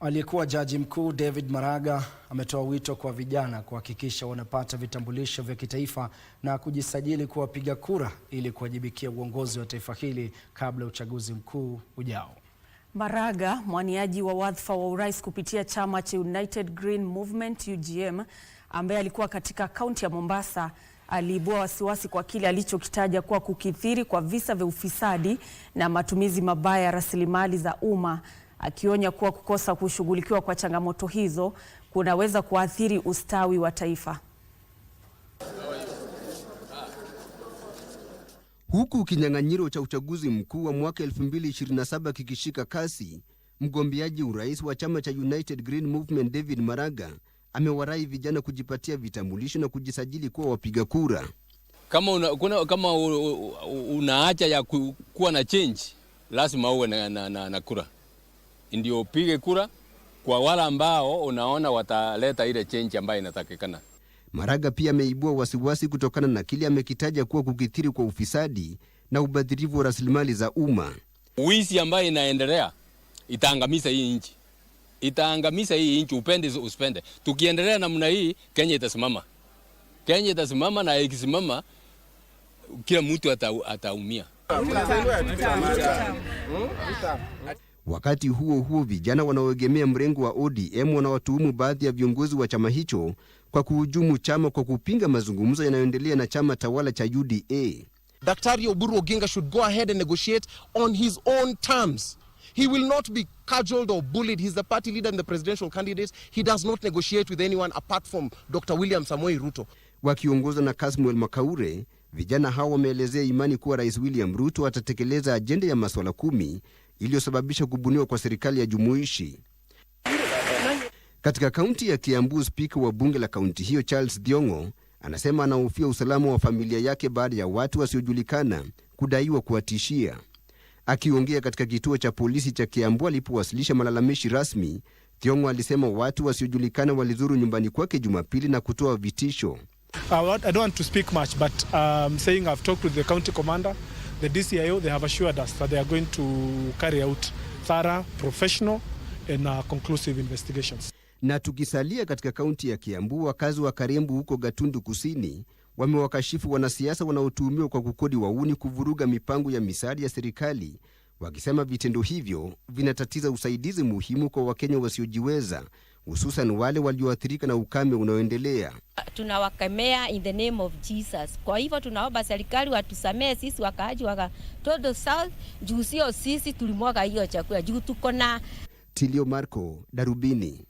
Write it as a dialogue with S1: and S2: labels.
S1: Aliyekuwa jaji mkuu David Maraga ametoa wito kwa vijana kuhakikisha wanapata vitambulisho vya kitaifa na kujisajili kuwa wapiga kura ili kuwajibikia uongozi wa taifa hili kabla uchaguzi mkuu ujao.
S2: Maraga, mwaniaji wa wadhifa wa urais kupitia chama cha United Green Movement UGM, ambaye alikuwa katika kaunti ya Mombasa, aliibua wasiwasi kwa kile alichokitaja kuwa kukithiri kwa visa vya ufisadi na matumizi mabaya ya rasilimali za umma, akionya kuwa kukosa kushughulikiwa kwa changamoto hizo kunaweza kuathiri ustawi wa taifa.
S3: Huku kinyang'anyiro cha uchaguzi mkuu wa mwaka 2027 kikishika kasi, mgombeaji urais wa chama cha United Green Movement David Maraga amewarai vijana kujipatia vitambulisho na kujisajili kuwa wapiga kura.
S4: Kama una haja ya kuwa na change, lazima uwe na kura. Ndio upige kura kwa wale ambao unaona wataleta ile change ambayo inatakikana.
S3: Maraga pia ameibua wasiwasi kutokana na kile amekitaja kuwa kukithiri kwa ufisadi na ubadhirifu wa rasilimali za umma.
S4: Wizi ambayo inaendelea itaangamiza hii nchi. Itaangamiza hii nchi, upende usipende. Tukiendelea namna hii, Kenya itasimama. Kenya itasimama, na ikisimama kila mtu ataumia.
S3: Wakati huo huo, vijana wanaoegemea mrengo wa ODM wanawatuhumu baadhi ya viongozi wa chama hicho kwa kuhujumu chama kwa kupinga mazungumzo yanayoendelea na chama tawala cha UDA.
S5: Daktari Oburu Oginga should go ahead and negotiate on his own terms. He will not be cajoled or bullied. He's the party leader and the presidential candidate. He does not negotiate with anyone apart from Dr. William Samoei Ruto.
S3: Wakiongozwa na Kasmuel Makaure, vijana hao wameelezea imani kuwa Rais William Ruto atatekeleza ajenda ya masuala 10 iliyosababisha kubuniwa kwa serikali ya jumuishi. Katika kaunti ya Kiambu, spika wa bunge la kaunti hiyo Charles Thiong'o anasema anahofia usalama wa familia yake baada ya watu wasiojulikana kudaiwa kuwatishia. Akiongea katika kituo cha polisi cha Kiambu alipowasilisha malalamishi rasmi, Thiong'o alisema watu wasiojulikana walizuru nyumbani kwake Jumapili na kutoa vitisho.
S6: I don't want to speak much, but saying I've talked with the county commander, the DCIO. They have assured us that they are going to carry out thorough, professional and conclusive investigations.
S3: Na tukisalia katika kaunti ya Kiambu, wakazi wa Karembu huko Gatundu Kusini wamewakashifu wanasiasa wanaotuhumiwa kwa kukodi wauni kuvuruga mipango ya misaada ya serikali, wakisema vitendo hivyo vinatatiza usaidizi muhimu kwa Wakenya wasiojiweza, hususan wale walioathirika na ukame unaoendelea.
S7: Tunawakemea in the name of Jesus. Kwa hivyo tunaomba serikali watusamee sisi wakaaji wa Todo South, juu sio sisi tulimwaga hiyo chakula, juu tuko na.
S3: Tilio Marco, Darubini.